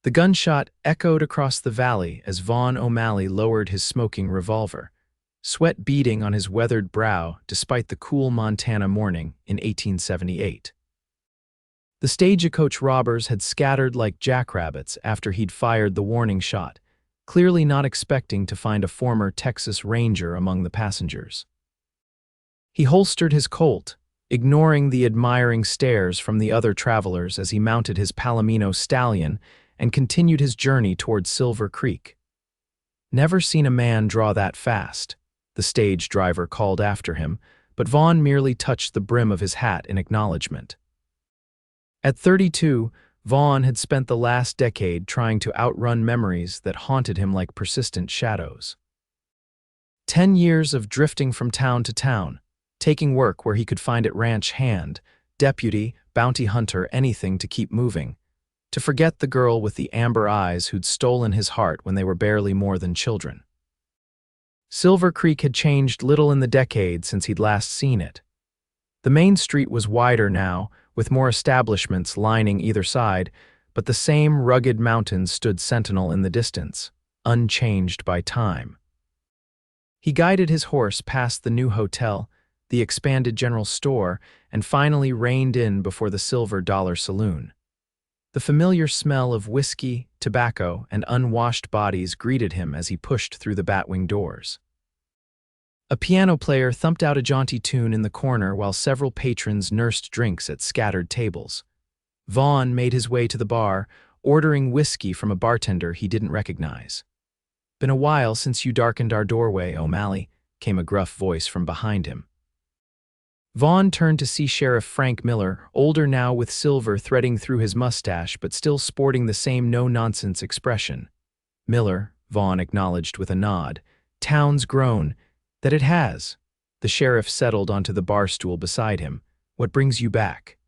The gunshot echoed across the valley as Vaughn O'Malley lowered his smoking revolver, sweat beading on his weathered brow despite the cool Montana morning in 1878. The stagecoach robbers had scattered like jackrabbits after he'd fired the warning shot, clearly not expecting to find a former Texas Ranger among the passengers. He holstered his Colt, ignoring the admiring stares from the other travelers as he mounted his Palomino stallion and continued his journey toward Silver Creek. "Never seen a man draw that fast," the stage driver called after him, but Vaughn merely touched the brim of his hat in acknowledgement. At 32, Vaughn had spent the last decade trying to outrun memories that haunted him like persistent shadows. 10 years of drifting from town to town, taking work where he could find it ranch hand, deputy, bounty hunter, anything to keep moving, to forget the girl with the amber eyes who'd stolen his heart when they were barely more than children. Silver Creek had changed little in the decade since he'd last seen it. The main street was wider now, with more establishments lining either side, but the same rugged mountains stood sentinel in the distance, unchanged by time. He guided his horse past the new hotel, the expanded general store, and finally reined in before the Silver Dollar Saloon. The familiar smell of whiskey, tobacco, and unwashed bodies greeted him as he pushed through the batwing doors. A piano player thumped out a jaunty tune in the corner while several patrons nursed drinks at scattered tables. Vaughn made his way to the bar, ordering whiskey from a bartender he didn't recognize. "Been a while since you darkened our doorway, O'Malley," came a gruff voice from behind him. Vaughn turned to see Sheriff Frank Miller, older now with silver threading through his mustache but still sporting the same no-nonsense expression. "Miller," Vaughn acknowledged with a nod. "Town's grown." "That it has." The sheriff settled onto the bar stool beside him. "What brings you back?"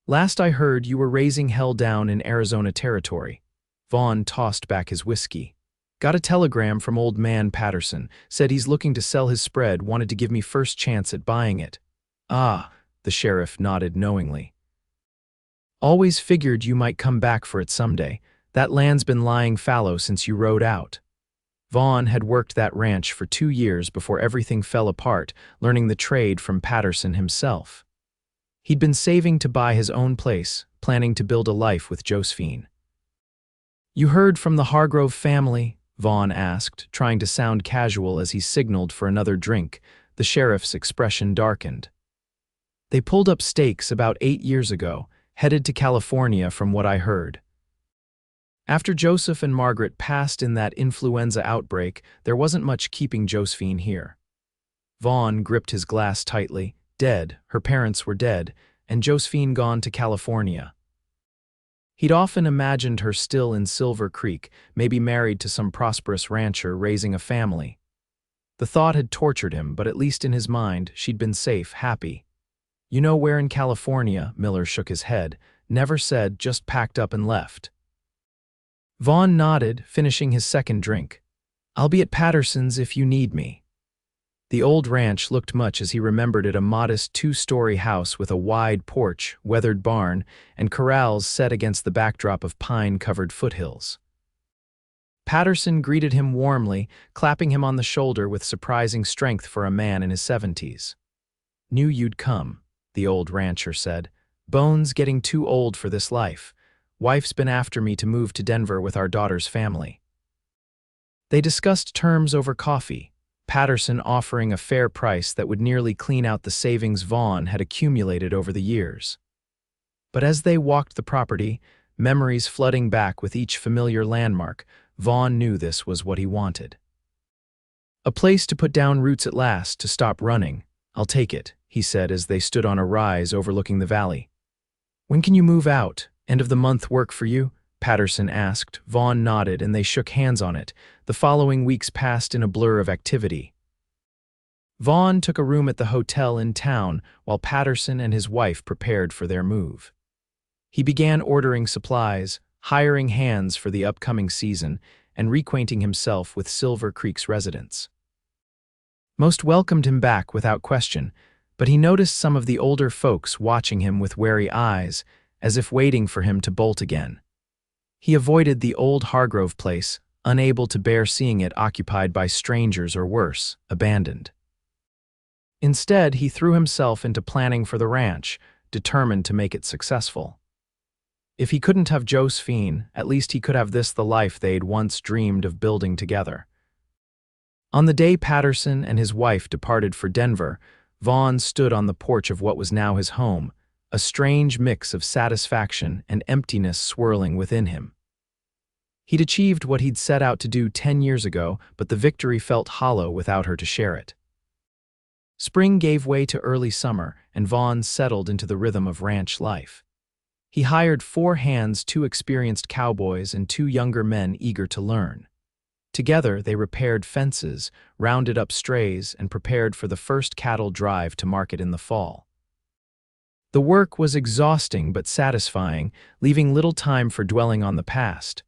"Last I heard, you were raising hell down in Arizona territory." Vaughn tossed back his whiskey. "Got a telegram from old man Patterson. Said he's looking to sell his spread, wanted to give me first chance at buying it." "Ah," the sheriff nodded knowingly. "Always figured you might come back for it someday. That land's been lying fallow since you rode out." Vaughn had worked that ranch for 2 years before everything fell apart, learning the trade from Patterson himself. He'd been saving to buy his own place, planning to build a life with Josephine. "You heard from the Hargrove family?" Vaughn asked, trying to sound casual as he signaled for another drink. The sheriff's expression darkened. "They pulled up stakes about 8 years ago, headed to California from what I heard. After Joseph and Margaret passed in that influenza outbreak, there wasn't much keeping Josephine here." Vaughn gripped his glass tightly. Dead, her parents were dead, and Josephine gone to California. He'd often imagined her still in Silver Creek, maybe married to some prosperous rancher raising a family. The thought had tortured him, but at least in his mind, she'd been safe, happy. "You know where in California?" Miller shook his head. "Never said, just packed up and left." Vaughn nodded, finishing his second drink. "I'll be at Patterson's if you need me." The old ranch looked much as he remembered it, a modest 2-story house with a wide porch, weathered barn, and corrals set against the backdrop of pine-covered foothills. Patterson greeted him warmly, clapping him on the shoulder with surprising strength for a man in his 70s. "Knew you'd come," the old rancher said. "Bones getting too old for this life. Wife's been after me to move to Denver with our daughter's family." They discussed terms over coffee, Patterson offering a fair price that would nearly clean out the savings Vaughn had accumulated over the years. But as they walked the property, memories flooding back with each familiar landmark, Vaughn knew this was what he wanted. "A place to put down roots at last, to stop running. I'll take it," he said as they stood on a rise overlooking the valley. "When can you move out? End of the month work for you?" Patterson asked. Vaughn nodded, and they shook hands on it. The following weeks passed in a blur of activity. Vaughn took a room at the hotel in town while Patterson and his wife prepared for their move. He began ordering supplies, hiring hands for the upcoming season, and reacquainting himself with Silver Creek's residents. Most welcomed him back without question, but he noticed some of the older folks watching him with wary eyes, as if waiting for him to bolt again. He avoided the old Hargrove place, unable to bear seeing it occupied by strangers or worse, abandoned. Instead, he threw himself into planning for the ranch, determined to make it successful. If he couldn't have Josephine, at least he could have the life they'd once dreamed of building together. On the day Patterson and his wife departed for Denver, Vaughn stood on the porch of what was now his home, a strange mix of satisfaction and emptiness swirling within him. He'd achieved what he'd set out to do 10 years ago, but the victory felt hollow without her to share it. Spring gave way to early summer, and Vaughn settled into the rhythm of ranch life. He hired 4 hands, 2 experienced cowboys and 2 younger men eager to learn. Together, they repaired fences, rounded up strays, and prepared for the first cattle drive to market in the fall. The work was exhausting but satisfying, leaving little time for dwelling on the past.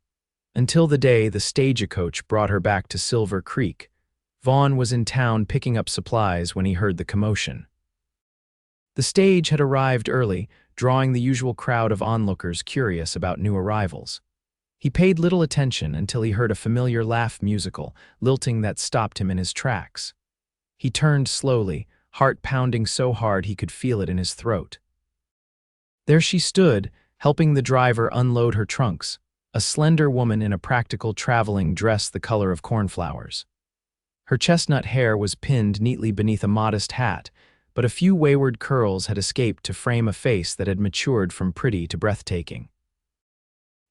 Until the day the stagecoach brought her back to Silver Creek, Vaughn was in town picking up supplies when he heard the commotion. The stage had arrived early, drawing the usual crowd of onlookers curious about new arrivals. He paid little attention until he heard a familiar laugh musical, lilting that stopped him in his tracks. He turned slowly, heart pounding so hard he could feel it in his throat. There she stood, helping the driver unload her trunks, a slender woman in a practical traveling dress the color of cornflowers. Her chestnut hair was pinned neatly beneath a modest hat, but a few wayward curls had escaped to frame a face that had matured from pretty to breathtaking.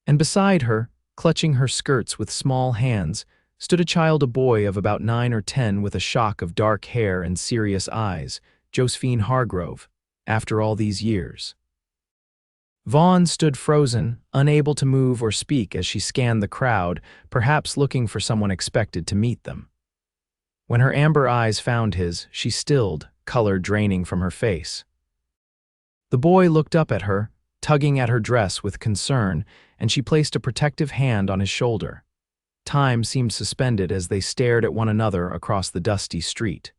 And beside her, clutching her skirts with small hands, stood a boy of about 9 or 10 with a shock of dark hair and serious eyes, Josephine Hargrove, after all these years. Vaughn stood frozen, unable to move or speak as she scanned the crowd, perhaps looking for someone expected to meet them. When her amber eyes found his, she stilled, color draining from her face. The boy looked up at her, tugging at her dress with concern, and she placed a protective hand on his shoulder. Time seemed suspended as they stared at one another across the dusty street.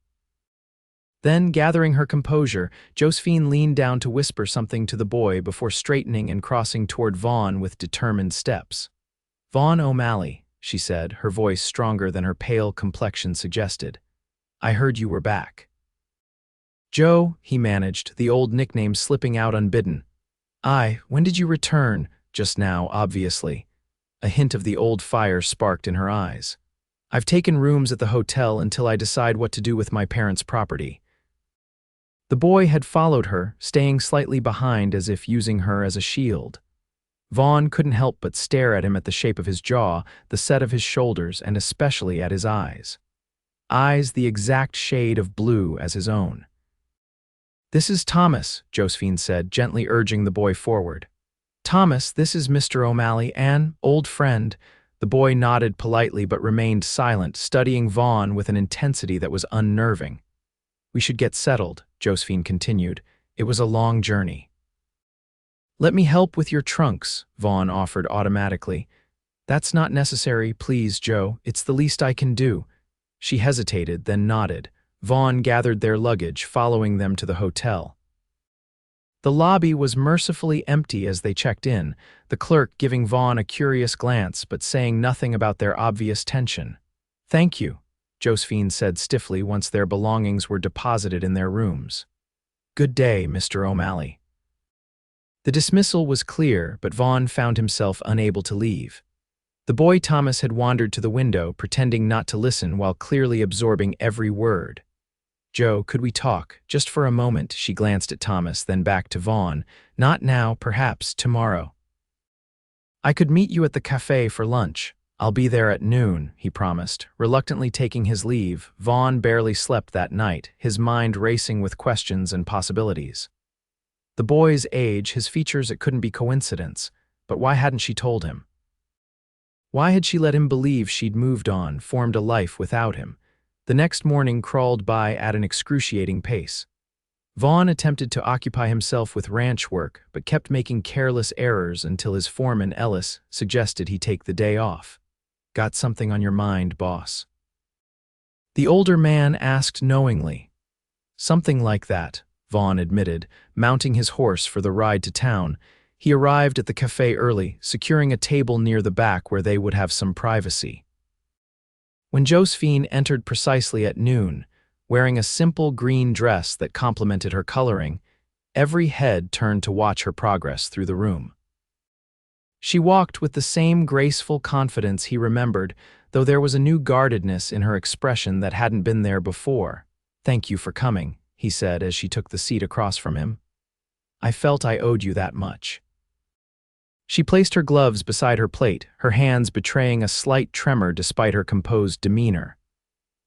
Then, gathering her composure, Josephine leaned down to whisper something to the boy before straightening and crossing toward Vaughn with determined steps. "Vaughn O'Malley," she said, her voice stronger than her pale complexion suggested. "I heard you were back." "Joe," he managed, the old nickname slipping out unbidden. When did you return?" "Just now, obviously." A hint of the old fire sparked in her eyes. "I've taken rooms at the hotel until I decide what to do with my parents' property." The boy had followed her, staying slightly behind as if using her as a shield. Vaughn couldn't help but stare at him, at the shape of his jaw, the set of his shoulders, and especially at his eyes. Eyes the exact shade of blue as his own. "This is Thomas," Josephine said, gently urging the boy forward. "Thomas, this is Mr. O'Malley, an old friend." The boy nodded politely but remained silent, studying Vaughn with an intensity that was unnerving. "We should get settled," Josephine continued. "It was a long journey." "Let me help with your trunks," Vaughn offered automatically. "That's not necessary, please, Joe. It's the least I can do." She hesitated, then nodded. Vaughn gathered their luggage, following them to the hotel. The lobby was mercifully empty as they checked in, the clerk giving Vaughn a curious glance but saying nothing about their obvious tension. "Thank you," Josephine said stiffly once their belongings were deposited in their rooms. "Good day, Mr. O'Malley." The dismissal was clear, but Vaughn found himself unable to leave. The boy Thomas had wandered to the window, pretending not to listen while clearly absorbing every word. "Joe, could we talk, just for a moment?" She glanced at Thomas, then back to Vaughn. "Not now, perhaps tomorrow." "I could meet you at the cafe for lunch. I'll be there at noon," he promised. Reluctantly taking his leave, Vaughn barely slept that night, his mind racing with questions and possibilities. The boy's age, his features, it couldn't be coincidence, but why hadn't she told him? Why had she let him believe she'd moved on, formed a life without him? The next morning crawled by at an excruciating pace. Vaughn attempted to occupy himself with ranch work, but kept making careless errors until his foreman, Ellis, suggested he take the day off. "Got something on your mind, boss?" The older man asked knowingly. "Something like that," Vaughn admitted, mounting his horse for the ride to town. He arrived at the cafe early, securing a table near the back where they would have some privacy. When Josephine entered precisely at noon, wearing a simple green dress that complemented her coloring, every head turned to watch her progress through the room. She walked with the same graceful confidence he remembered, though there was a new guardedness in her expression that hadn't been there before. "Thank you for coming," he said as she took the seat across from him. "I felt I owed you that much." She placed her gloves beside her plate, her hands betraying a slight tremor despite her composed demeanor.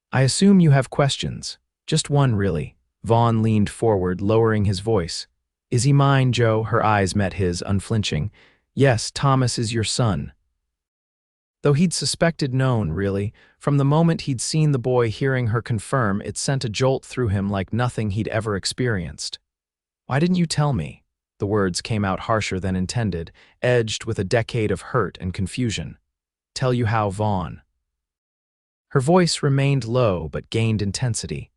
"I assume you have questions. Just one, really." Vaughn leaned forward, lowering his voice. "Is he mine, Joe?" Her eyes met his, unflinching. "Yes, Thomas is your son." Though he'd suspected known, really, from the moment he'd seen the boy, hearing her confirm, it sent a jolt through him like nothing he'd ever experienced. "Why didn't you tell me?" The words came out harsher than intended, edged with a decade of hurt and confusion. "Tell you how, Vaughn?" Her voice remained low but gained intensity.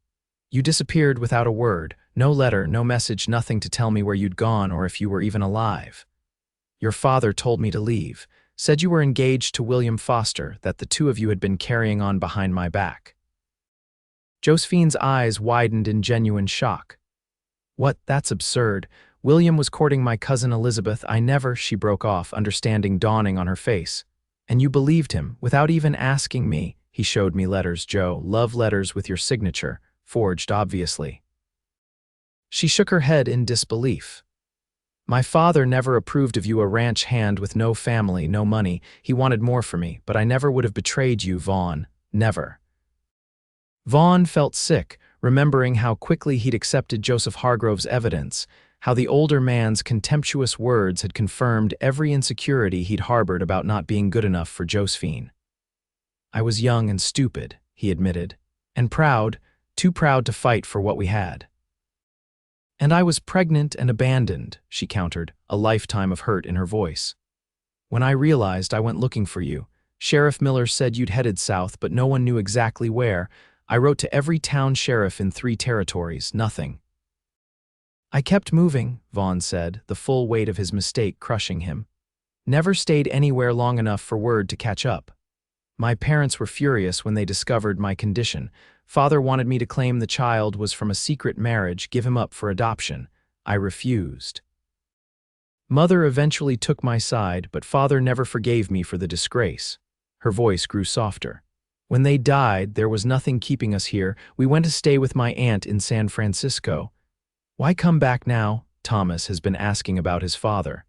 "You disappeared without a word, no letter, no message, nothing to tell me where you'd gone or if you were even alive. Your father told me to leave, said you were engaged to William Foster, that the two of you had been carrying on behind my back." Josephine's eyes widened in genuine shock. "What? That's absurd. William was courting my cousin Elizabeth. I never—" She broke off, understanding dawning on her face. "And you believed him, without even asking me." "He showed me letters, Joe, love letters with your signature, forged, obviously." She shook her head in disbelief. "My father never approved of you, a ranch hand with no family, no money. He wanted more for me, but I never would have betrayed you, Vaughn. Never." Vaughn felt sick, remembering how quickly he'd accepted Joseph Hargrove's evidence, how the older man's contemptuous words had confirmed every insecurity he'd harbored about not being good enough for Josephine. "I was young and stupid," he admitted, "and proud, too proud to fight for what we had." "And I was pregnant and abandoned," she countered, a lifetime of hurt in her voice. "When I realized, I went looking for you. Sheriff Miller said you'd headed south, but no one knew exactly where. I wrote to every town sheriff in 3 territories, nothing." "I kept moving," Vaughn said, the full weight of his mistake crushing him. "Never stayed anywhere long enough for word to catch up. My parents were furious when they discovered my condition. Father wanted me to claim the child was from a secret marriage, give him up for adoption. I refused. Mother eventually took my side, but father never forgave me for the disgrace." Her voice grew softer. "When they died, there was nothing keeping us here. We went to stay with my aunt in San Francisco." "Why come back now?" Thomas has been asking about his father.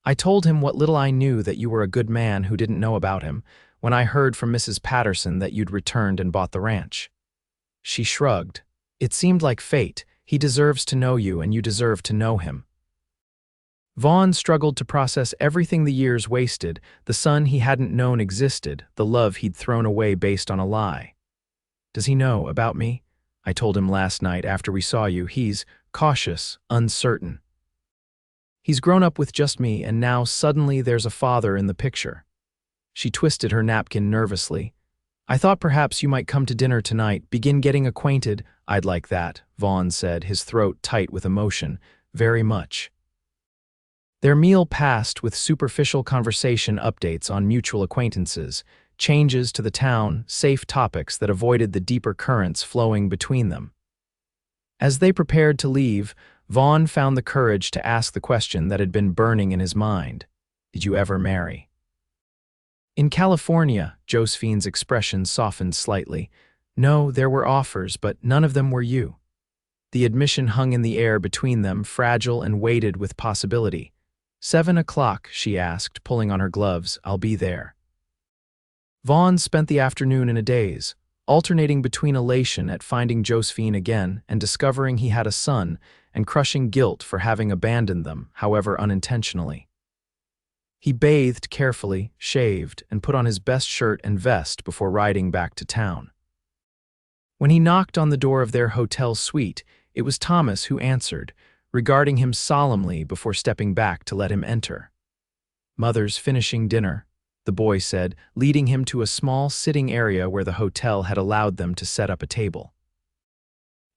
"I told him what little I knew, that you were a good man who didn't know about him, when I heard from Mrs. Patterson that you'd returned and bought the ranch." She shrugged. "It seemed like fate. He deserves to know you, and you deserve to know him." Vaughn struggled to process everything the years wasted, the son he hadn't known existed, the love he'd thrown away based on a lie. "Does he know about me? I told him last night after we saw you. He's cautious, uncertain. He's grown up with just me, and now suddenly there's a father in the picture." She twisted her napkin nervously. "I thought perhaps you might come to dinner tonight, begin getting acquainted." "I'd like that," Vaughn said, his throat tight with emotion. "Very much." Their meal passed with superficial conversation, updates on mutual acquaintances, changes to the town, safe topics that avoided the deeper currents flowing between them. As they prepared to leave, Vaughn found the courage to ask the question that had been burning in his mind. "Did you ever marry?" "In California," Josephine's expression softened slightly. "No, there were offers, but none of them were you." The admission hung in the air between them, fragile and weighted with possibility. 7 o'clock, she asked, pulling on her gloves. "I'll be there." Vaughn spent the afternoon in a daze, alternating between elation at finding Josephine again and discovering he had a son, and crushing guilt for having abandoned them, however unintentionally. He bathed carefully, shaved, and put on his best shirt and vest before riding back to town. When he knocked on the door of their hotel suite, it was Thomas who answered, regarding him solemnly before stepping back to let him enter. "Mother's finishing dinner," the boy said, leading him to a small sitting area where the hotel had allowed them to set up a table.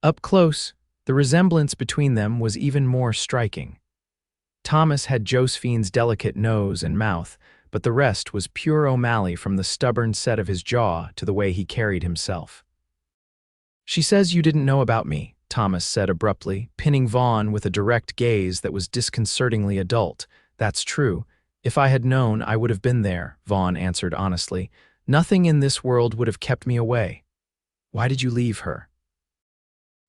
Up close, the resemblance between them was even more striking. Thomas had Josephine's delicate nose and mouth, but the rest was pure O'Malley, from the stubborn set of his jaw to the way he carried himself. "She says you didn't know about me," Thomas said abruptly, pinning Vaughn with a direct gaze that was disconcertingly adult. "That's true. If I had known, I would have been there," Vaughn answered honestly. "Nothing in this world would have kept me away." "Why did you leave her?"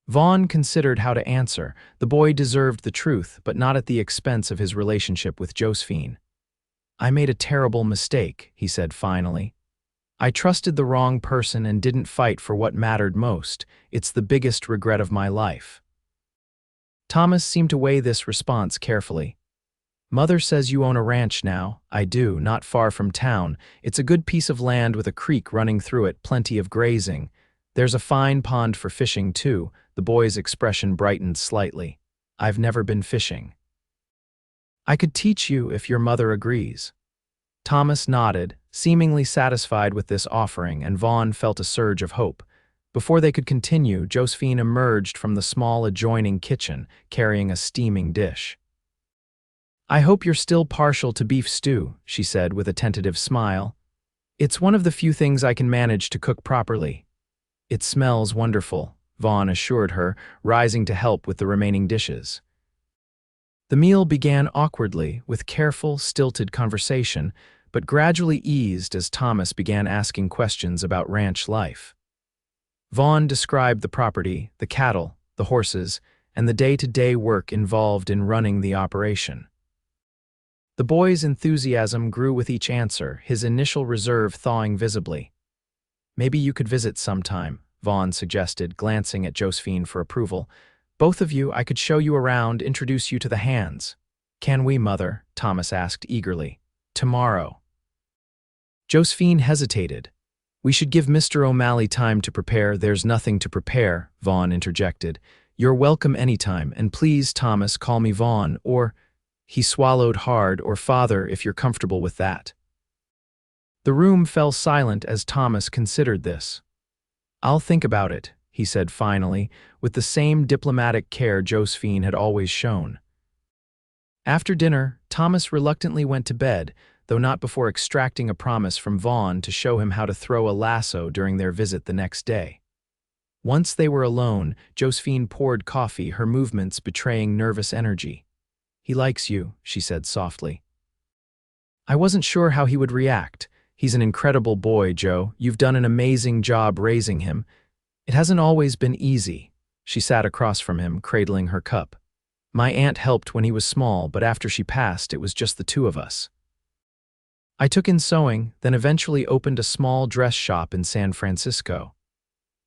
Vaughn considered how to answer. The boy deserved the truth, but not at the expense of his relationship with Josephine. "I made a terrible mistake," he said finally. "I trusted the wrong person and didn't fight for what mattered most. It's the biggest regret of my life." Thomas seemed to weigh this response carefully. "Mother says you own a ranch now." "I do, not far from town. It's a good piece of land with a creek running through it, plenty of grazing. There's a fine pond for fishing, too." The boy's expression brightened slightly. "I've never been fishing." "I could teach you if your mother agrees." Thomas nodded, seemingly satisfied with this offering, and Vaughn felt a surge of hope. Before they could continue, Josephine emerged from the small adjoining kitchen, carrying a steaming dish. "I hope you're still partial to beef stew," she said with a tentative smile. "It's one of the few things I can manage to cook properly." "It smells wonderful," Vaughn assured her, rising to help with the remaining dishes. The meal began awkwardly, with careful, stilted conversation, but gradually eased as Thomas began asking questions about ranch life. Vaughn described the property, the cattle, the horses, and the day-to-day work involved in running the operation. The boy's enthusiasm grew with each answer, his initial reserve thawing visibly. "Maybe you could visit sometime," Vaughn suggested, glancing at Josephine for approval. "Both of you, I could show you around, introduce you to the hands." "Can we, Mother?" Thomas asked eagerly. "Tomorrow." Josephine hesitated. "We should give Mr. O'Malley time to prepare." "There's nothing to prepare," Vaughn interjected. "You're welcome anytime, and please, Thomas, call me Vaughn, or—" he swallowed hard, "or Father, if you're comfortable with that." The room fell silent as Thomas considered this. "I'll think about it," he said finally, with the same diplomatic care Josephine had always shown. After dinner, Thomas reluctantly went to bed, though not before extracting a promise from Vaughn to show him how to throw a lasso during their visit the next day. Once they were alone, Josephine poured coffee, her movements betraying nervous energy. "He likes you," she said softly. "I wasn't sure how he would react. He's an incredible boy, Joe. You've done an amazing job raising him. It hasn't always been easy." She sat across from him, cradling her cup. "My aunt helped when he was small, but after she passed, it was just the two of us. I took in sewing, then eventually opened a small dress shop in San Francisco."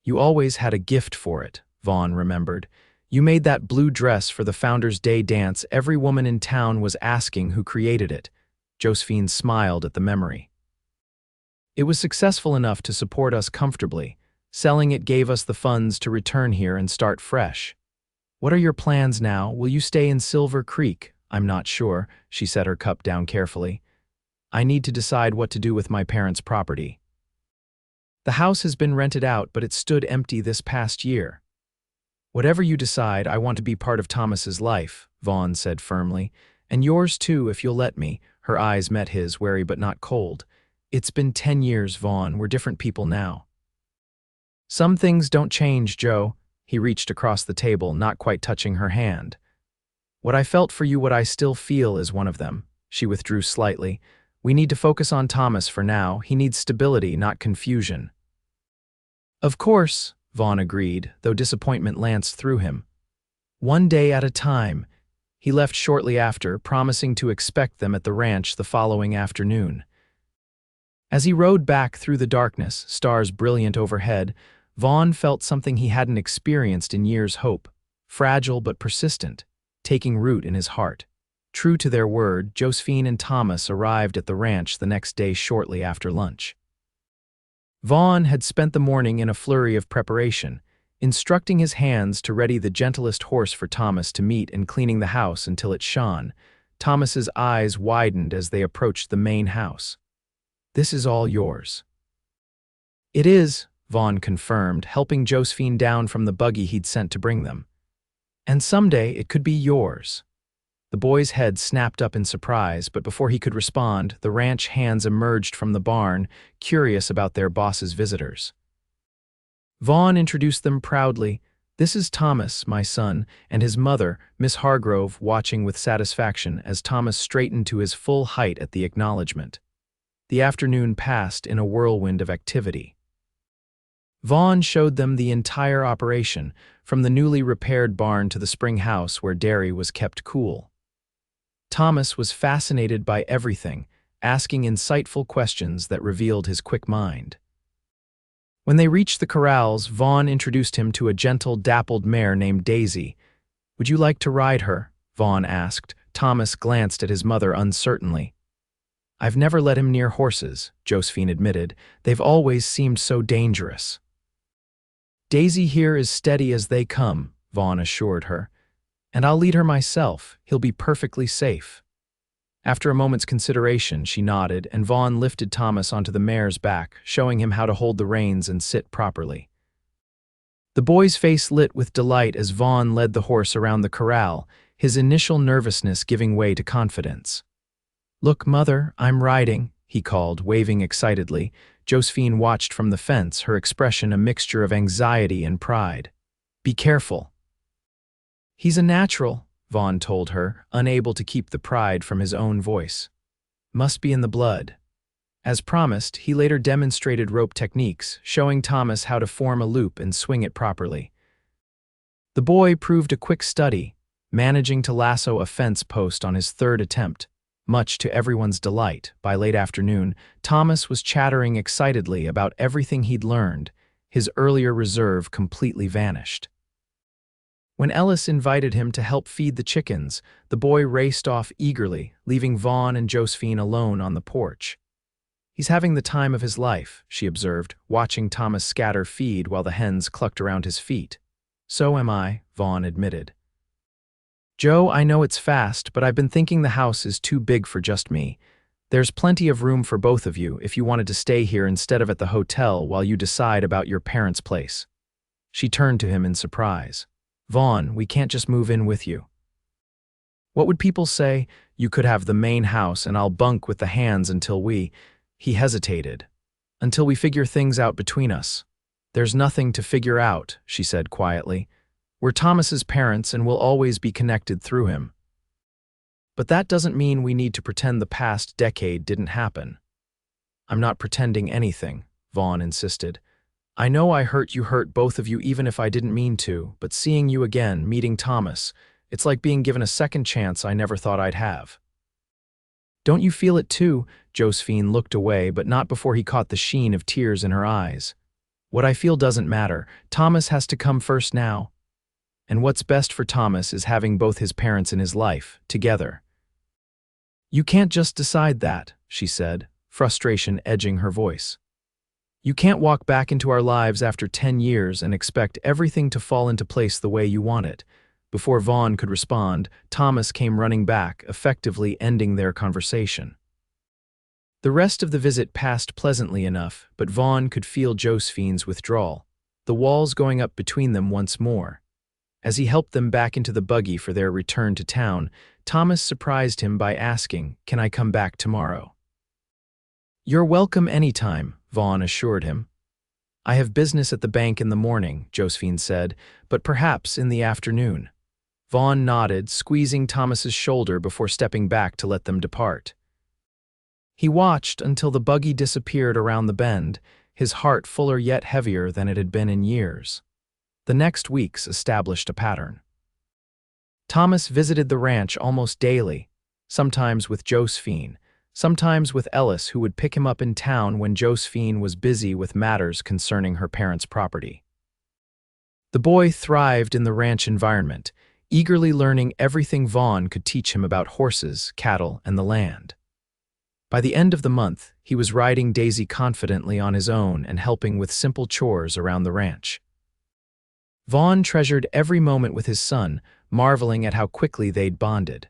"You always had a gift for it," Vaughn remembered. "You made that blue dress for the Founders' Day dance. Every woman in town was asking who created it." Josephine smiled at the memory. "It was successful enough to support us comfortably. Selling it gave us the funds to return here and start fresh." "What are your plans now? Will you stay in Silver Creek?" "I'm not sure," she set her cup down carefully. "I need to decide what to do with my parents' property. The house has been rented out, but it stood empty this past year." "Whatever you decide, I want to be part of Thomas's life," Vaughn said firmly. "And yours too, if you'll let me." Her eyes met his, wary but not cold. "It's been 10 years, Vaughn. We're different people now." "Some things don't change, Joe." He reached across the table, not quite touching her hand. "What I felt for you, what I still feel, is one of them." She withdrew slightly. "We need to focus on Thomas for now. He needs stability, not confusion." "Of course," Vaughn agreed, though disappointment lanced through him. "One day at a time." He left shortly after, promising to expect them at the ranch the following afternoon. As he rode back through the darkness, stars brilliant overhead, Vaughn felt something he hadn't experienced in years: hope, fragile but persistent, taking root in his heart. True to their word, Josephine and Thomas arrived at the ranch the next day shortly after lunch. Vaughn had spent the morning in a flurry of preparation, instructing his hands to ready the gentlest horse for Thomas to meet and cleaning the house until it shone. Thomas's eyes widened as they approached the main house. "This is all yours." "It is," Vaughn confirmed, helping Josephine down from the buggy he'd sent to bring them. "And someday it could be yours." The boy's head snapped up in surprise, but before he could respond, the ranch hands emerged from the barn, curious about their boss's visitors. Vaughn introduced them proudly. "This is Thomas, my son, and his mother, Miss Hargrove," watching with satisfaction as Thomas straightened to his full height at the acknowledgement. The afternoon passed in a whirlwind of activity. Vaughn showed them the entire operation, from the newly repaired barn to the spring house where dairy was kept cool. Thomas was fascinated by everything, asking insightful questions that revealed his quick mind. When they reached the corrals, Vaughn introduced him to a gentle, dappled mare named Daisy. "Would you like to ride her?" Vaughn asked. Thomas glanced at his mother uncertainly. "I've never let him near horses," Josephine admitted. "They've always seemed so dangerous." "Daisy here is steady as they come," Vaughn assured her. "And I'll lead her myself. He'll be perfectly safe." After a moment's consideration, she nodded, and Vaughn lifted Thomas onto the mare's back, showing him how to hold the reins and sit properly. The boy's face lit with delight as Vaughn led the horse around the corral, his initial nervousness giving way to confidence. "Look, Mother, I'm riding," he called, waving excitedly. Josephine watched from the fence, her expression a mixture of anxiety and pride. "Be careful." "He's a natural," Vaughn told her, unable to keep the pride from his own voice. "Must be in the blood." As promised, he later demonstrated rope techniques, showing Thomas how to form a loop and swing it properly. The boy proved a quick study, managing to lasso a fence post on his third attempt. Much to everyone's delight, by late afternoon, Thomas was chattering excitedly about everything he'd learned. His earlier reserve completely vanished. When Ellis invited him to help feed the chickens, the boy raced off eagerly, leaving Vaughn and Josephine alone on the porch. "He's having the time of his life," she observed, watching Thomas scatter feed while the hens clucked around his feet. "So am I," Vaughn admitted. "Joe, I know it's fast, but I've been thinking the house is too big for just me. There's plenty of room for both of you if you wanted to stay here instead of at the hotel while you decide about your parents' place." She turned to him in surprise. "Vaughn, we can't just move in with you." "What would people say? You could have the main house and I'll bunk with the hands until we—" He hesitated. "Until we figure things out between us." "There's nothing to figure out," she said quietly. "We're Thomas's parents and we'll always be connected through him." "But that doesn't mean we need to pretend the past decade didn't happen." "I'm not pretending anything," Vaughn insisted. "I know I hurt both of you even if I didn't mean to, but seeing you again, meeting Thomas, it's like being given a second chance I never thought I'd have." "Don't you feel it too?" Josephine looked away, but not before he caught the sheen of tears in her eyes. "What I feel doesn't matter. Thomas has to come first now. And what's best for Thomas is having both his parents in his life, together." "You can't just decide that," she said, frustration edging her voice. "You can't walk back into our lives after 10 years and expect everything to fall into place the way you want it." Before Vaughn could respond, Thomas came running back, effectively ending their conversation. The rest of the visit passed pleasantly enough, but Vaughn could feel Josephine's withdrawal, the walls going up between them once more. As he helped them back into the buggy for their return to town, Thomas surprised him by asking, "Can I come back tomorrow?" "You're welcome anytime," Vaughn assured him. "I have business at the bank in the morning," Josephine said, "but perhaps in the afternoon." Vaughn nodded, squeezing Thomas's shoulder before stepping back to let them depart. He watched until the buggy disappeared around the bend, his heart fuller yet heavier than it had been in years. The next weeks established a pattern. Thomas visited the ranch almost daily, sometimes with Josephine, sometimes with Ellis, who would pick him up in town when Josephine was busy with matters concerning her parents' property. The boy thrived in the ranch environment, eagerly learning everything Vaughn could teach him about horses, cattle, and the land. By the end of the month, he was riding Daisy confidently on his own and helping with simple chores around the ranch. Vaughn treasured every moment with his son, marveling at how quickly they'd bonded.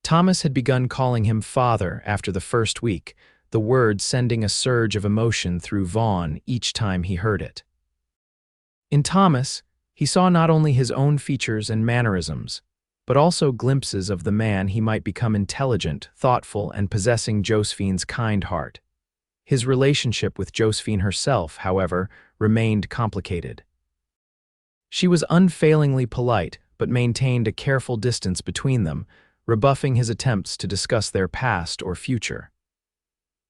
Thomas had begun calling him father after the first week, the word sending a surge of emotion through Vaughn each time he heard it. In Thomas, he saw not only his own features and mannerisms, but also glimpses of the man he might become: intelligent, thoughtful, and possessing Josephine's kind heart. His relationship with Josephine herself, however, remained complicated. She was unfailingly polite, but maintained a careful distance between them, rebuffing his attempts to discuss their past or future.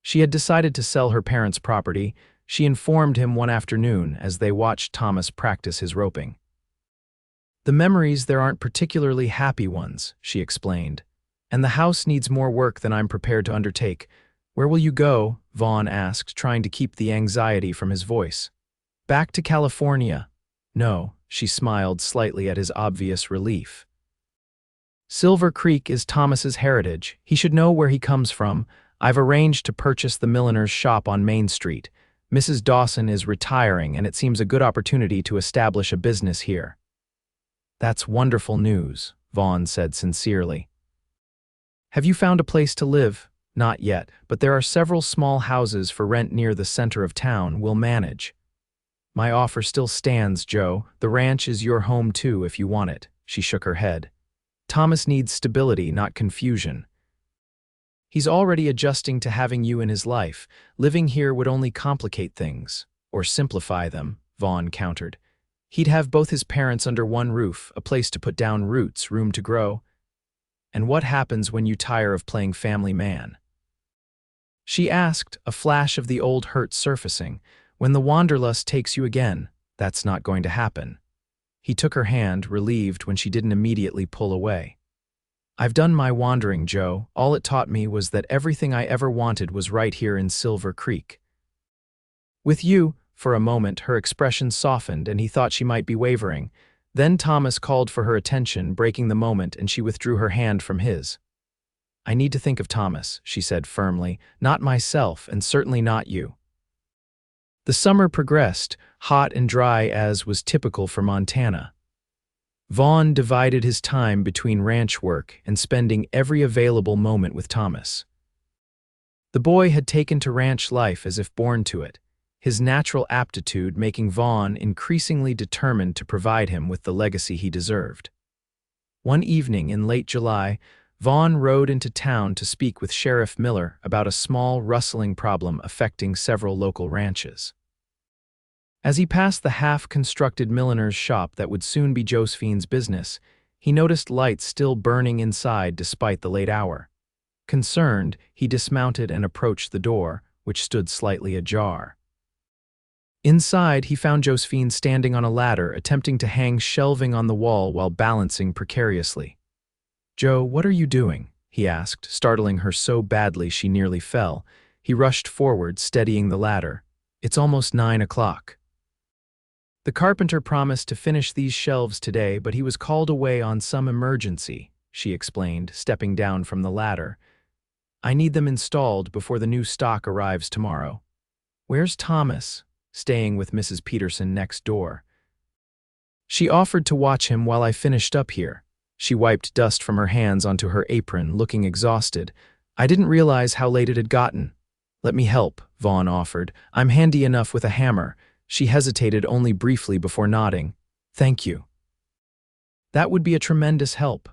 She had decided to sell her parents' property. She informed him one afternoon as they watched Thomas practice his roping. "The memories there aren't particularly happy ones," she explained, "and the house needs more work than I'm prepared to undertake." "Where will you go?" Vaughn asked, trying to keep the anxiety from his voice. "Back to California." "No," she smiled slightly at his obvious relief. "Silver Creek is Thomas's heritage. He should know where he comes from. I've arranged to purchase the milliner's shop on Main Street. Mrs. Dawson is retiring, and it seems a good opportunity to establish a business here." "That's wonderful news," Vaughn said sincerely. "Have you found a place to live?" "Not yet, but there are several small houses for rent near the center of town. We'll manage." "My offer still stands, Joe. The ranch is your home too if you want it." She shook her head. "Thomas needs stability, not confusion. He's already adjusting to having you in his life. Living here would only complicate things, or simplify them," Vaughn countered. "He'd have both his parents under one roof, a place to put down roots, room to grow." "And what happens when you tire of playing family man?" she asked, a flash of the old hurt surfacing. "When the wanderlust takes you again, that's not going to happen." He took her hand, relieved when she didn't immediately pull away. "I've done my wandering, Joe. All it taught me was that everything I ever wanted was right here in Silver Creek. With you." For a moment, her expression softened and he thought she might be wavering. Then Thomas called for her attention, breaking the moment, and she withdrew her hand from his. "I need to think of Thomas," she said firmly, "not myself, and certainly not you." The summer progressed, hot and dry as was typical for Montana. Vaughn divided his time between ranch work and spending every available moment with Thomas. The boy had taken to ranch life as if born to it, his natural aptitude making Vaughn increasingly determined to provide him with the legacy he deserved. One evening in late July, Vaughn rode into town to speak with Sheriff Miller about a small rustling problem affecting several local ranches. As he passed the half-constructed milliner's shop that would soon be Josephine's business, he noticed lights still burning inside despite the late hour. Concerned, he dismounted and approached the door, which stood slightly ajar. Inside, he found Josephine standing on a ladder, attempting to hang shelving on the wall while balancing precariously. "Joe, what are you doing?" he asked, startling her so badly she nearly fell. He rushed forward, steadying the ladder. "It's almost 9 o'clock. The carpenter promised to finish these shelves today, but he was called away on some emergency," she explained, stepping down from the ladder. "I need them installed before the new stock arrives tomorrow." "Where's Thomas?" "Staying with Mrs. Peterson next door. She offered to watch him while I finished up here." She wiped dust from her hands onto her apron, looking exhausted. "I didn't realize how late it had gotten." "Let me help," Vaughn offered. "I'm handy enough with a hammer." She hesitated only briefly before nodding. "Thank you. That would be a tremendous help."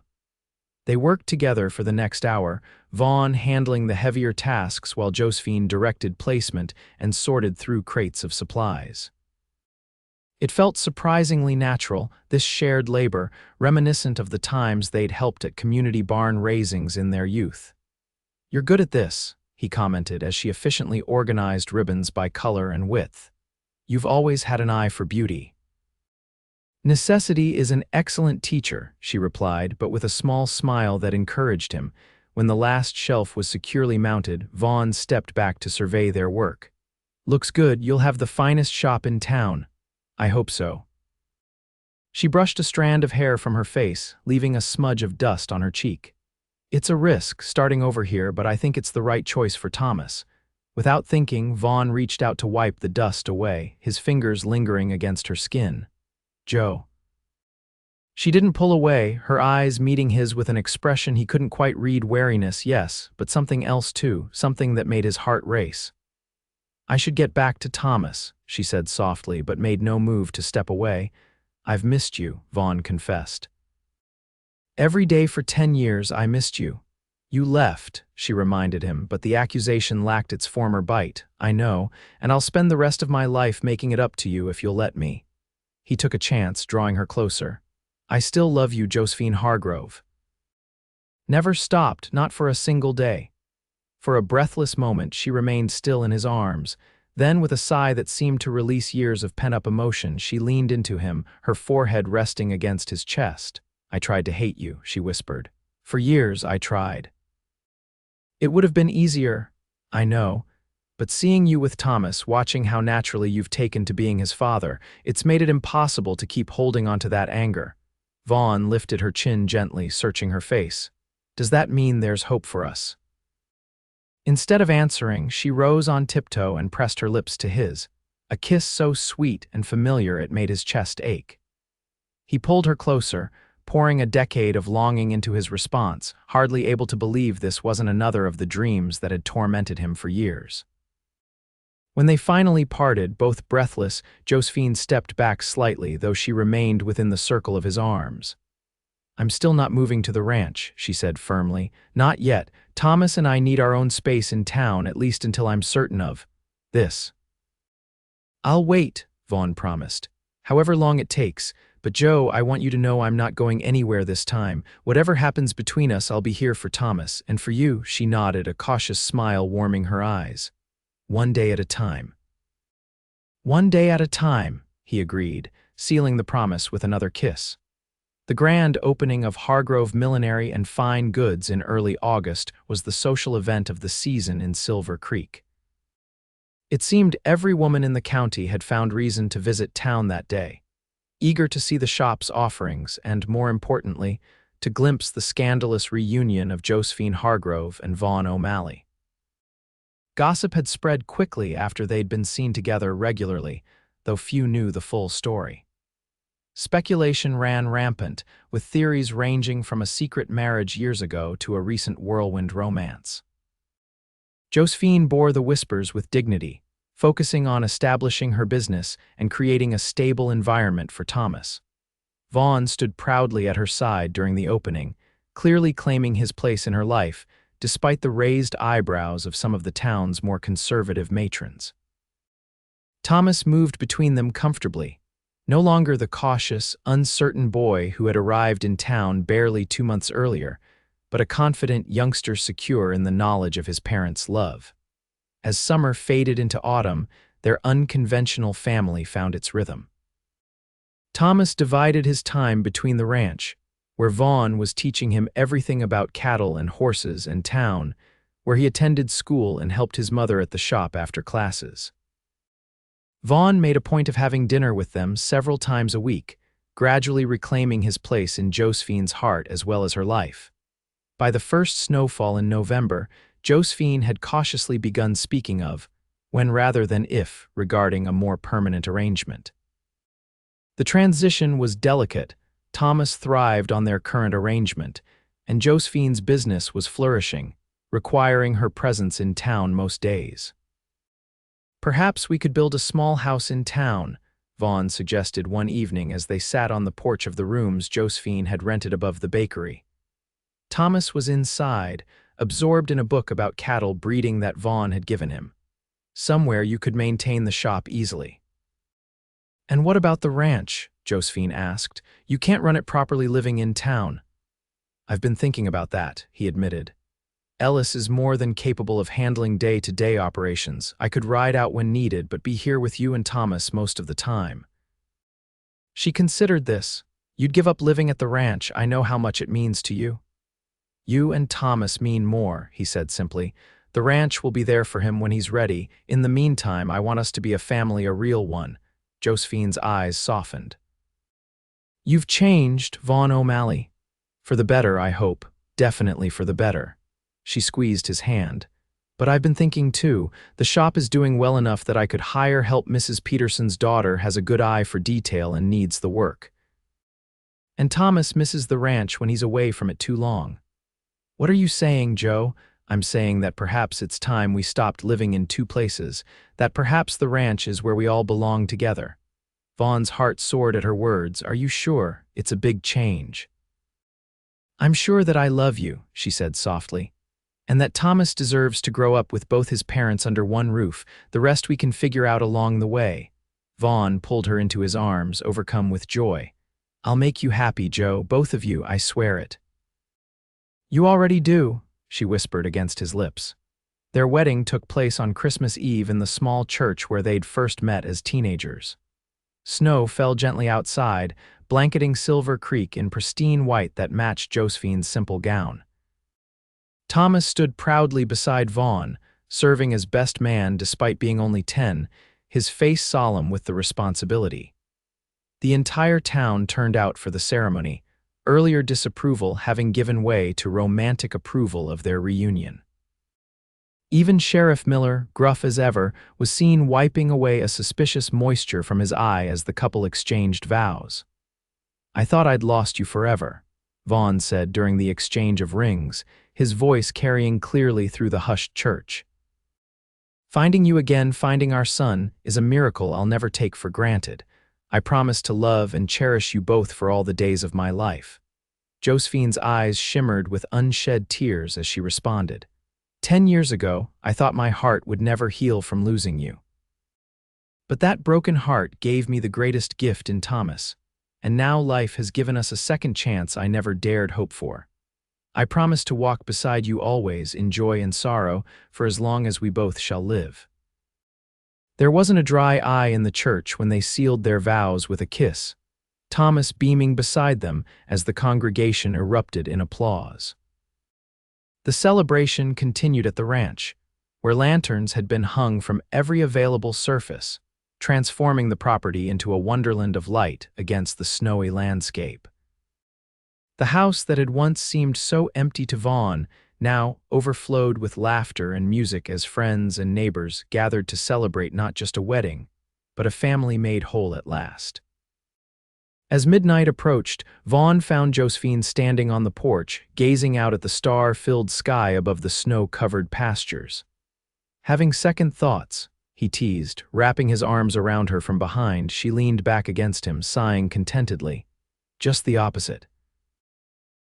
They worked together for the next hour, Vaughn handling the heavier tasks while Josephine directed placement and sorted through crates of supplies. It felt surprisingly natural, this shared labor, reminiscent of the times they'd helped at community barn raisings in their youth. "You're good at this," he commented as she efficiently organized ribbons by color and width. "You've always had an eye for beauty." "Necessity is an excellent teacher," she replied, but with a small smile that encouraged him. When the last shelf was securely mounted, Vaughn stepped back to survey their work. "Looks good. You'll have the finest shop in town." "I hope so." She brushed a strand of hair from her face, leaving a smudge of dust on her cheek. "It's a risk, starting over here, but I think it's the right choice for Thomas." Without thinking, Vaughn reached out to wipe the dust away, his fingers lingering against her skin. "Joe." She didn't pull away, her eyes meeting his with an expression he couldn't quite read. Wariness, yes, but something else too, something that made his heart race. "I should get back to Thomas," she said softly, but made no move to step away. "I've missed you," Vaughn confessed. Every day for 10 years I missed you. You left, she reminded him, but the accusation lacked its former bite. I know, and I'll spend the rest of my life making it up to you if you'll let me. He took a chance, drawing her closer. I still love you, Josephine Hargrove. Never stopped, not for a single day. For a breathless moment, she remained still in his arms. Then, with a sigh that seemed to release years of pent-up emotion, she leaned into him, her forehead resting against his chest. I tried to hate you, she whispered. For years, I tried. It would have been easier, I know, but seeing you with Thomas, watching how naturally you've taken to being his father, it's made it impossible to keep holding on to that anger. Vaughn lifted her chin gently, searching her face. Does that mean there's hope for us? Instead of answering, she rose on tiptoe and pressed her lips to his, a kiss so sweet and familiar it made his chest ache. He pulled her closer, pouring a decade of longing into his response, hardly able to believe this wasn't another of the dreams that had tormented him for years. When they finally parted, both breathless, Josephine stepped back slightly, though she remained within the circle of his arms. I'm still not moving to the ranch, she said firmly. Not yet. Thomas and I need our own space in town, at least until I'm certain of this. I'll wait, Vaughn promised. However long it takes. But Joe, I want you to know I'm not going anywhere this time. Whatever happens between us, I'll be here for Thomas. And for you, she nodded, a cautious smile warming her eyes. One day at a time. One day at a time, he agreed, sealing the promise with another kiss. The grand opening of Hargrove Millinery and Fine Goods in early August was the social event of the season in Silver Creek. It seemed every woman in the county had found reason to visit town that day, eager to see the shop's offerings and, more importantly, to glimpse the scandalous reunion of Josephine Hargrove and Vaughn O'Malley. Gossip had spread quickly after they'd been seen together regularly, though few knew the full story. Speculation ran rampant, with theories ranging from a secret marriage years ago to a recent whirlwind romance. Josephine bore the whispers with dignity, focusing on establishing her business and creating a stable environment for Thomas. Vaughn stood proudly at her side during the opening, clearly claiming his place in her life, despite the raised eyebrows of some of the town's more conservative matrons. Thomas moved between them comfortably, no longer the cautious, uncertain boy who had arrived in town barely 2 months earlier, but a confident youngster secure in the knowledge of his parents' love. As summer faded into autumn, their unconventional family found its rhythm. Thomas divided his time between the ranch, where Vaughn was teaching him everything about cattle and horses, and town, where he attended school and helped his mother at the shop after classes. Vaughn made a point of having dinner with them several times a week, gradually reclaiming his place in Josephine's heart as well as her life. By the first snowfall in November, Josephine had cautiously begun speaking of, when rather than if, regarding a more permanent arrangement. The transition was delicate. Thomas thrived on their current arrangement, and Josephine's business was flourishing, requiring her presence in town most days. Perhaps we could build a small house in town, Vaughn suggested one evening as they sat on the porch of the rooms Josephine had rented above the bakery. Thomas was inside, absorbed in a book about cattle breeding that Vaughn had given him. Somewhere you could maintain the shop easily. And what about the ranch? Josephine asked. You can't run it properly living in town. I've been thinking about that, he admitted. Ellis is more than capable of handling day-to-day operations. I could ride out when needed, but be here with you and Thomas most of the time. She considered this. You'd give up living at the ranch. I know how much it means to you. You and Thomas mean more, he said simply. The ranch will be there for him when he's ready. In the meantime, I want us to be a family, a real one. Josephine's eyes softened. You've changed, Vaughn O'Malley. For the better, I hope. Definitely for the better. She squeezed his hand. But I've been thinking too, the shop is doing well enough that I could hire help. Mrs. Peterson's daughter has a good eye for detail and needs the work. And Thomas misses the ranch when he's away from it too long. What are you saying, Joe? I'm saying that perhaps it's time we stopped living in two places, that perhaps the ranch is where we all belong together. Vaughn's heart soared at her words. Are you sure? It's a big change. "I'm sure that I love you," she said softly, "and that Thomas deserves to grow up with both his parents under one roof. The rest we can figure out along the way." Vaughn pulled her into his arms, overcome with joy. "I'll make you happy, Joe, both of you, I swear it." "You already do," she whispered against his lips. Their wedding took place on Christmas Eve in the small church where they'd first met as teenagers. Snow fell gently outside, blanketing Silver Creek in pristine white that matched Josephine's simple gown. Thomas stood proudly beside Vaughn, serving as best man despite being only 10, his face solemn with the responsibility. The entire town turned out for the ceremony, earlier disapproval having given way to romantic approval of their reunion. Even Sheriff Miller, gruff as ever, was seen wiping away a suspicious moisture from his eye as the couple exchanged vows. "I thought I'd lost you forever," Vaughn said during the exchange of rings, his voice carrying clearly through the hushed church. "Finding you again, finding our son, is a miracle I'll never take for granted. I promise to love and cherish you both for all the days of my life." Josephine's eyes shimmered with unshed tears as she responded. 10 years ago, I thought my heart would never heal from losing you. But that broken heart gave me the greatest gift in Thomas, and now life has given us a second chance I never dared hope for. I promise to walk beside you always in joy and sorrow for as long as we both shall live. There wasn't a dry eye in the church when they sealed their vows with a kiss, Thomas beaming beside them as the congregation erupted in applause. The celebration continued at the ranch, where lanterns had been hung from every available surface, transforming the property into a wonderland of light against the snowy landscape. The house that had once seemed so empty to Vaughn now overflowed with laughter and music as friends and neighbors gathered to celebrate not just a wedding, but a family made whole at last. As midnight approached, Vaughn found Josephine standing on the porch, gazing out at the star-filled sky above the snow-covered pastures. "Having second thoughts," he teased, wrapping his arms around her from behind. She leaned back against him, sighing contentedly. "Just the opposite.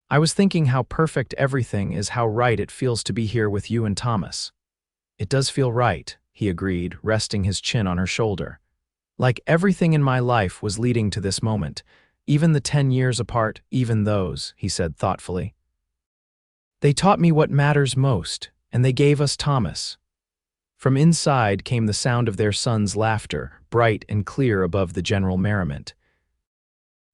I was thinking how perfect everything is, how right it feels to be here with you and Thomas." "It does feel right," he agreed, resting his chin on her shoulder. "Like everything in my life was leading to this moment, even the 10 years apart, even those," he said thoughtfully. "They taught me what matters most, and they gave us Thomas." From inside came the sound of their son's laughter, bright and clear above the general merriment.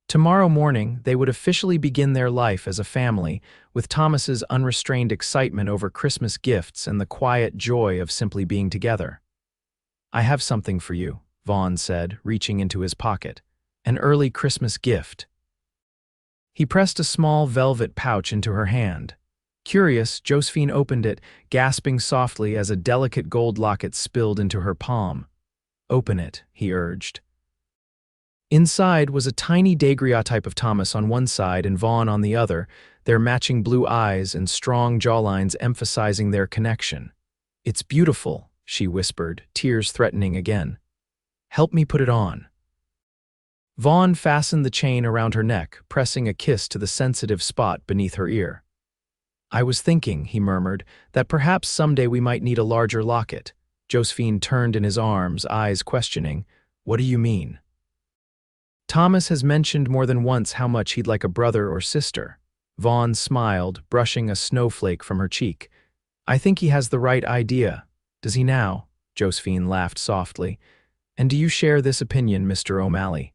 Tomorrow morning, they would officially begin their life as a family, with Thomas's unrestrained excitement over Christmas gifts and the quiet joy of simply being together. "I have something for you," Vaughn said, reaching into his pocket. "An early Christmas gift." He pressed a small velvet pouch into her hand. Curious, Josephine opened it, gasping softly as a delicate gold locket spilled into her palm. "Open it," he urged. Inside was a tiny daguerreotype of Thomas on one side and Vaughn on the other, their matching blue eyes and strong jawlines emphasizing their connection. "It's beautiful," she whispered, tears threatening again. "Help me put it on." Vaughn fastened the chain around her neck, pressing a kiss to the sensitive spot beneath her ear. "I was thinking," he murmured, "that perhaps someday we might need a larger locket." Josephine turned in his arms, eyes questioning. "What do you mean?" "Thomas has mentioned more than once how much he'd like a brother or sister." Vaughn smiled, brushing a snowflake from her cheek. "I think he has the right idea." "Does he now?" Josephine laughed softly. "And do you share this opinion, Mr. O'Malley?"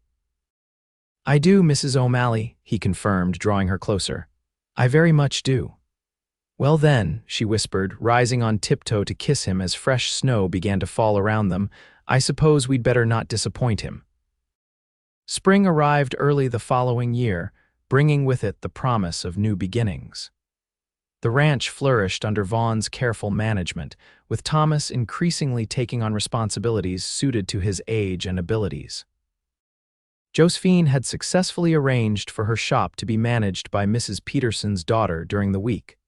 "I do, Mrs. O'Malley," he confirmed, drawing her closer. "I very much do." "Well then," she whispered, rising on tiptoe to kiss him as fresh snow began to fall around them, "I suppose we'd better not disappoint him." Spring arrived early the following year, bringing with it the promise of new beginnings. The ranch flourished under Vaughn's careful management, with Thomas increasingly taking on responsibilities suited to his age and abilities. Josephine had successfully arranged for her shop to be managed by Mrs. Peterson's daughter during the week,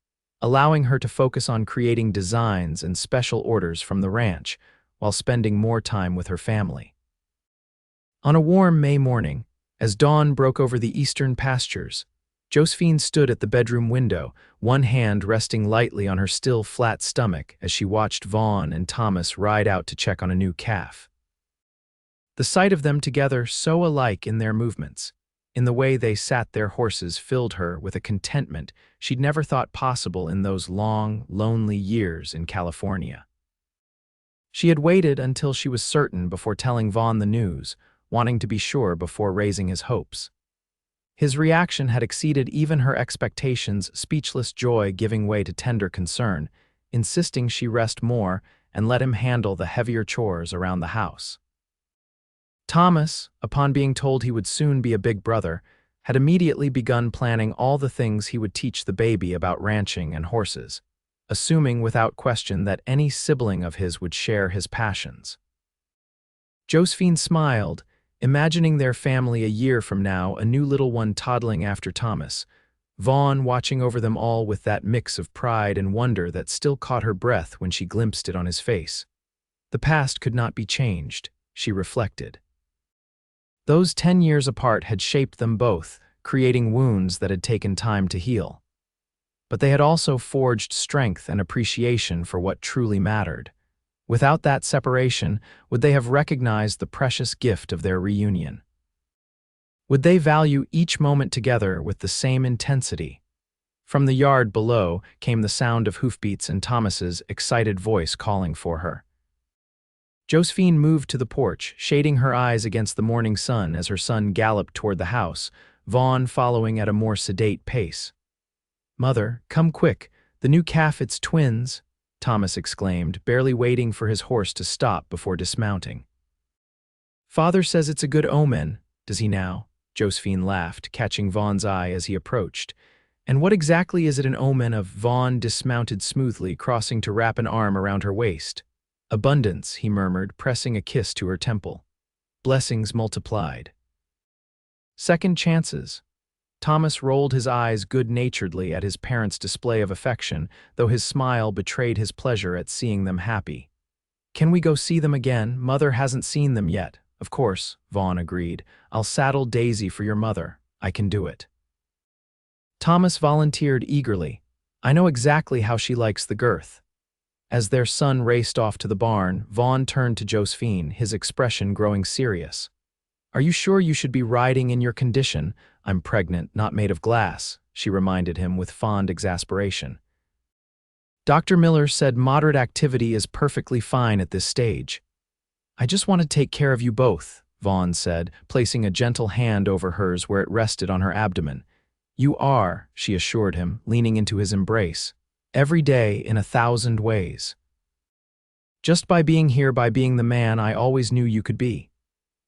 allowing her to focus on creating designs and special orders from the ranch while spending more time with her family. On a warm May morning, as dawn broke over the eastern pastures, Josephine stood at the bedroom window, one hand resting lightly on her still flat stomach as she watched Vaughn and Thomas ride out to check on a new calf. The sight of them together, so alike in their movements, in the way they sat their horses, filled her with a contentment she'd never thought possible in those long, lonely years in California. She had waited until she was certain before telling Vaughn the news, wanting to be sure before raising his hopes. His reaction had exceeded even her expectations, speechless joy giving way to tender concern, insisting she rest more and let him handle the heavier chores around the house. Thomas, upon being told he would soon be a big brother, had immediately begun planning all the things he would teach the baby about ranching and horses, assuming without question that any sibling of his would share his passions. Josephine smiled, imagining their family a year from now, a new little one toddling after Thomas, Vaughn watching over them all with that mix of pride and wonder that still caught her breath when she glimpsed it on his face. The past could not be changed, she reflected. Those 10 years apart had shaped them both, creating wounds that had taken time to heal. But they had also forged strength and appreciation for what truly mattered. Without that separation, would they have recognized the precious gift of their reunion? Would they value each moment together with the same intensity? From the yard below came the sound of hoofbeats and Thomas's excited voice calling for her. Josephine moved to the porch, shading her eyes against the morning sun as her son galloped toward the house, Vaughn following at a more sedate pace. "Mother, come quick, the new calf, it's twins," Thomas exclaimed, barely waiting for his horse to stop before dismounting. "Father says it's a good omen, does he now?" Josephine laughed, catching Vaughn's eye as he approached. "And what exactly is it an omen of?" Vaughn dismounted smoothly, crossing to wrap an arm around her waist. "Abundance," he murmured, pressing a kiss to her temple. "Blessings multiplied." "Second chances." Thomas rolled his eyes good-naturedly at his parents' display of affection, though his smile betrayed his pleasure at seeing them happy. "Can we go see them again? Mother hasn't seen them yet." "Of course," Vaughn agreed. "I'll saddle Daisy for your mother. I can do it." Thomas volunteered eagerly. "I know exactly how she likes the girth." As their son raced off to the barn, Vaughn turned to Josephine, his expression growing serious. "Are you sure you should be riding in your condition? I'm pregnant, not made of glass," she reminded him with fond exasperation. "Dr. Miller said moderate activity is perfectly fine at this stage." "I just want to take care of you both," Vaughn said, placing a gentle hand over hers where it rested on her abdomen. "You are," she assured him, leaning into his embrace. "Every day in 1,000 ways. Just by being here, by being the man I always knew you could be."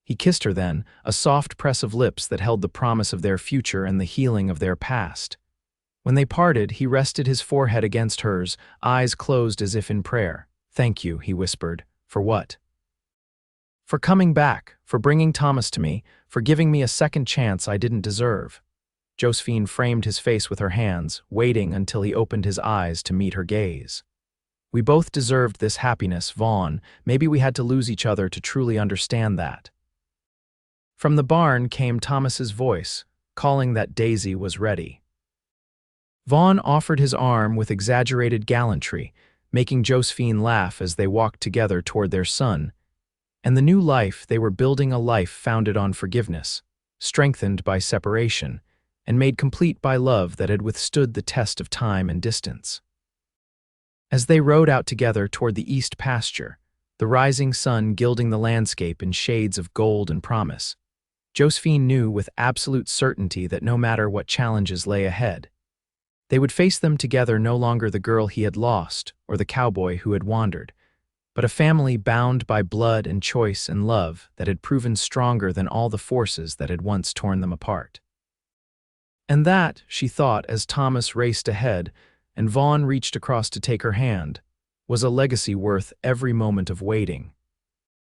He kissed her then, a soft press of lips that held the promise of their future and the healing of their past. When they parted, he rested his forehead against hers, eyes closed as if in prayer. "Thank you," he whispered. "For what?" "For coming back, for bringing Thomas to me, for giving me a second chance I didn't deserve." Josephine framed his face with her hands, waiting until he opened his eyes to meet her gaze. "We both deserved this happiness, Vaughn. Maybe we had to lose each other to truly understand that." From the barn came Thomas's voice, calling that Daisy was ready. Vaughn offered his arm with exaggerated gallantry, making Josephine laugh as they walked together toward their son, and the new life they were building, a life founded on forgiveness, strengthened by separation, and made complete by love that had withstood the test of time and distance. As they rode out together toward the east pasture, the rising sun gilding the landscape in shades of gold and promise, Josephine knew with absolute certainty that no matter what challenges lay ahead, they would face them together, no longer the girl he had lost or the cowboy who had wandered, but a family bound by blood and choice and love that had proven stronger than all the forces that had once torn them apart. And that, she thought as Thomas raced ahead and Vaughn reached across to take her hand, was a legacy worth every moment of waiting.